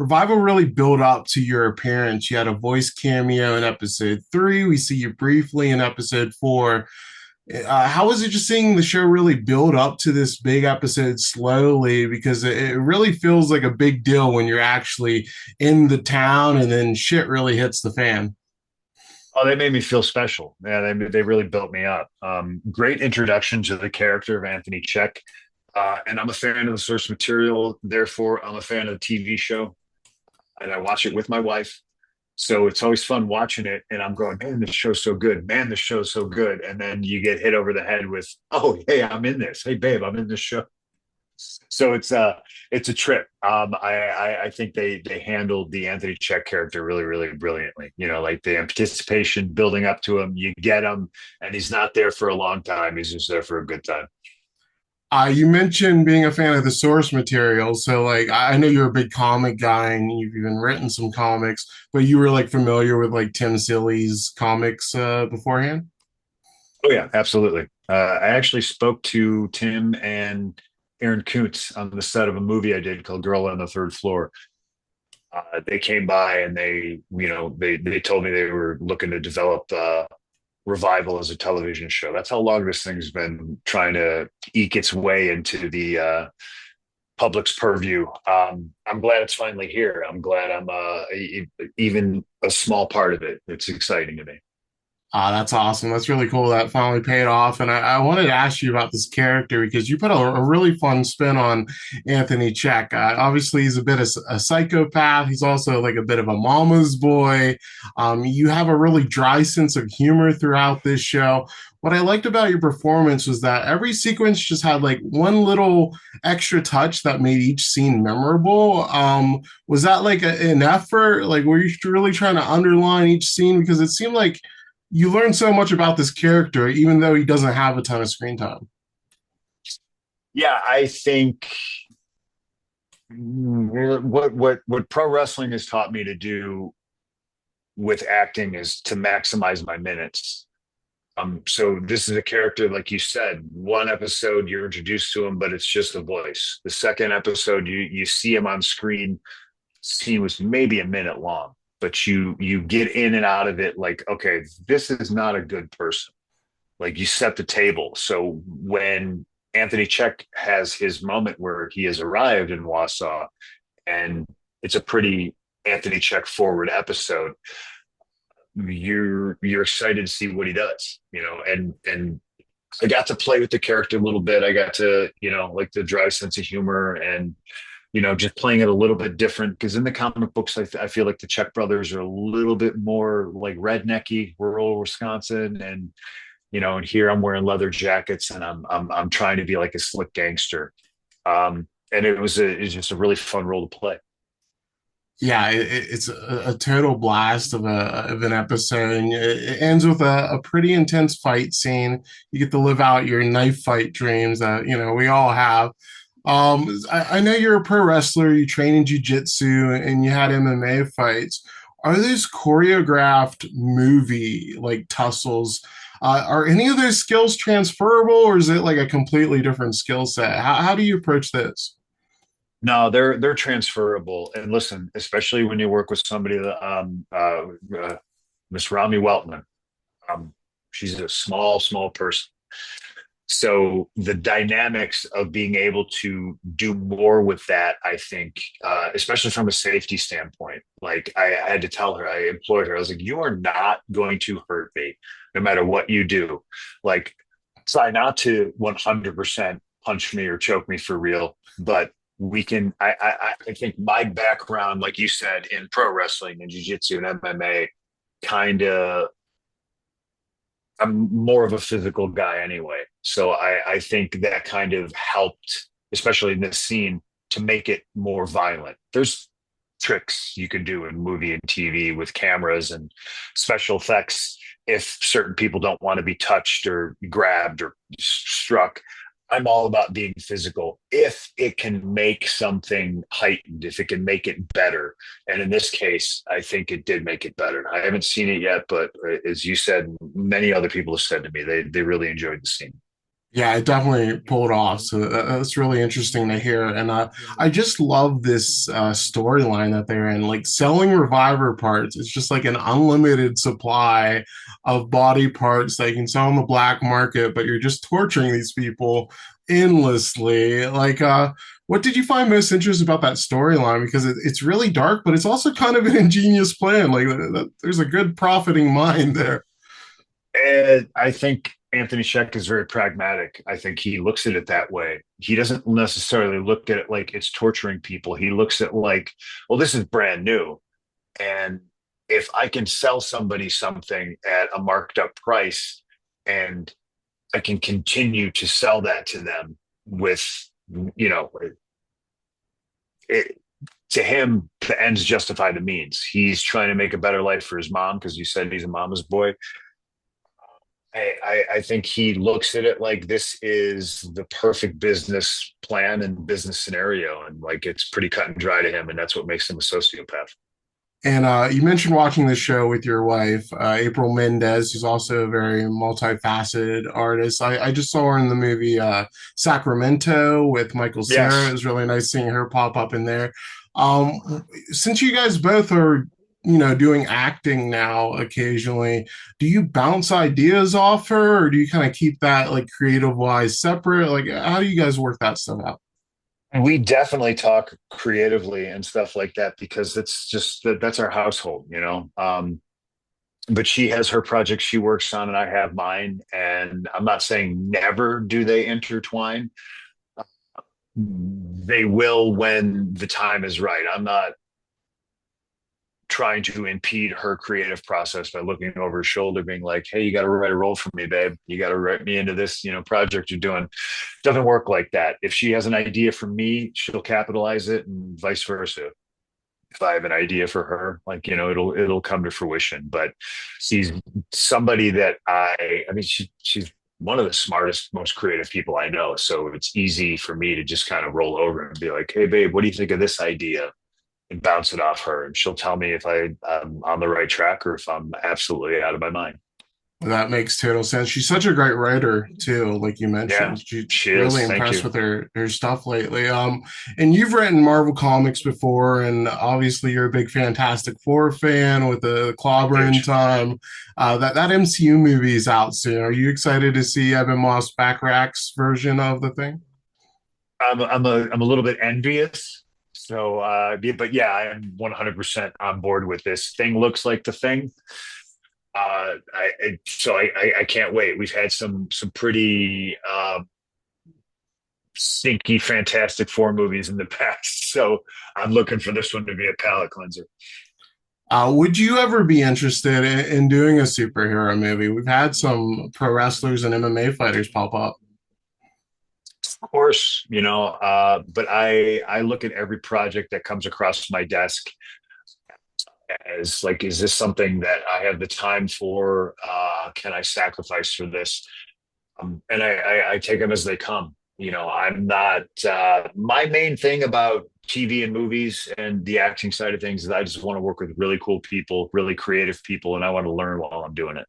Revival really built up to your appearance. You had a voice cameo in episode three. We see you briefly in episode four. How was it just seeing the show really build up to this big episode slowly? Because it really feels like a big deal when you're actually in the town and then shit really hits the fan. Oh, they made me feel special. Yeah, they really built me up. Great introduction to the character of Anthony Check. And I'm a fan of the source material. Therefore, I'm a fan of the TV show, and I watch it with my wife. So it's always fun watching it. And I'm going, man, this show's so good. Man, this show's so good. And then you get hit over the head with, oh, hey, I'm in this. Hey, babe, I'm in this show. So it's a trip. I think they handled the Anthony Check character really brilliantly. You know, like the anticipation building up to him. You get him, and he's not there for a long time. He's just there for a good time. You mentioned being a fan of the source material. So, like, I know you're a big comic guy and you've even written some comics, but you were like familiar with like Tim Seeley's comics beforehand? Oh yeah, absolutely. I actually spoke to Tim and Aaron Kuntz on the set of a movie I did called Girl on the Third Floor. They came by and they told me they were looking to develop Revival as a television show. That's how long this thing's been trying to eke its way into the public's purview. I'm glad it's finally here. I'm glad I'm even a small part of it. It's exciting to me. That's awesome. That's really cool. That finally paid off. And I wanted to ask you about this character because you put a really fun spin on Anthony Check. Obviously, he's a bit of a psychopath. He's also like a bit of a mama's boy. You have a really dry sense of humor throughout this show. What I liked about your performance was that every sequence just had like one little extra touch that made each scene memorable. Was that like an effort? Like, were you really trying to underline each scene? Because it seemed like you learn so much about this character, even though he doesn't have a ton of screen time. Yeah, I think what pro wrestling has taught me to do with acting is to maximize my minutes. So this is a character, like you said, one episode you're introduced to him, but it's just a voice. The second episode, you see him on screen. Scene was maybe a minute long, but you get in and out of it like, okay, this is not a good person. Like you set the table. So when Anthony Check has his moment where he has arrived in Wausau, and it's a pretty Anthony Check forward episode, you're excited to see what he does, and I got to play with the character a little bit. I got to, like the dry sense of humor and, just playing it a little bit different. Because in the comic books, I feel like the Czech brothers are a little bit more like rednecky, rural Wisconsin, and here I'm wearing leather jackets and I'm trying to be like a slick gangster. And it's just a really fun role to play. Yeah, it's a total blast of an episode, and it ends with a pretty intense fight scene. You get to live out your knife fight dreams that we all have. I know you're a pro wrestler. You train in jujitsu, and you had MMA fights. Are those choreographed movie like tussles? Are any of those skills transferable, or is it like a completely different skill set? How do you approach this? No, they're transferable. And listen, especially when you work with somebody that Miss Rami Weltman. Um, she's a small person. So the dynamics of being able to do more with that, I think, especially from a safety standpoint, like I had to tell her, I implored her, I was like, you are not going to hurt me no matter what you do. Like, try not to 100% punch me or choke me for real, but we can. I think my background, like you said, in pro wrestling and jiu-jitsu and MMA, kind of, I'm more of a physical guy anyway. So I think that kind of helped, especially in this scene, to make it more violent. There's tricks you can do in movie and TV with cameras and special effects if certain people don't want to be touched or grabbed or struck. I'm all about being physical if it can make something heightened, if it can make it better. And in this case, I think it did make it better. I haven't seen it yet, but as you said, many other people have said to me they really enjoyed the scene. Yeah, it definitely pulled off. So that's really interesting to hear. And I just love this storyline that they're in. Like selling reviver parts, it's just like an unlimited supply of body parts that you can sell on the black market, but you're just torturing these people endlessly. What did you find most interesting about that storyline? Because it's really dark, but it's also kind of an ingenious plan. There's a good profiting mind there. And I think Anthony Sheck is very pragmatic. I think he looks at it that way. He doesn't necessarily look at it like it's torturing people. He looks at like, well, this is brand new. And if I can sell somebody something at a marked up price and I can continue to sell that to them with, you know, it, to him, the ends justify the means. He's trying to make a better life for his mom because you said he's a mama's boy. I think he looks at it like this is the perfect business plan and business scenario, and like it's pretty cut and dry to him, and that's what makes him a sociopath. And you mentioned watching the show with your wife, April Mendez, who's also a very multifaceted artist. I just saw her in the movie Sacramento with Michael Cera. It Yes, was really nice seeing her pop up in there. Since you guys both are, doing acting now occasionally, do you bounce ideas off her, or do you kind of keep that like creative wise separate? Like, how do you guys work that stuff out? we definitely talk creatively and stuff like that because it's just that's our household, you know. But she has her projects she works on, and I have mine. And I'm not saying never do they intertwine. They will when the time is right. I'm not trying to impede her creative process by looking over her shoulder, being like, "Hey, you got to write a role for me, babe. You got to write me into this, project you're doing." Doesn't work like that. If she has an idea for me, she'll capitalize it, and vice versa. If I have an idea for her, like it'll come to fruition. But she's somebody that I mean, she's one of the smartest, most creative people I know. So it's easy for me to just kind of roll over and be like, "Hey, babe, what do you think of this idea?" and bounce it off her, and she'll tell me if I'm on the right track or if I'm absolutely out of my mind. That makes total sense. She's such a great writer too, like you Yeah, mentioned. She's she really is. Thank impressed you. with her stuff lately. And you've written Marvel comics before, and obviously you're a big Fantastic Four fan with the clobbering Huge. time. That MCU movie is out soon. Are you excited to see Evan Moss Backrack's version of the thing? I'm a little bit envious. So, but yeah, I am 100% on board with this. Thing looks like the thing. I can't wait. We've had some pretty stinky Fantastic Four movies in the past, so I'm looking for this one to be a palate cleanser. Would you ever be interested in doing a superhero movie? We've had some pro wrestlers and MMA fighters pop up. Of course, but I look at every project that comes across my desk as like, is this something that I have the time for? Can I sacrifice for this? And I take them as they come. I'm not my main thing about TV and movies and the acting side of things is I just want to work with really cool people, really creative people, and I want to learn while I'm doing it.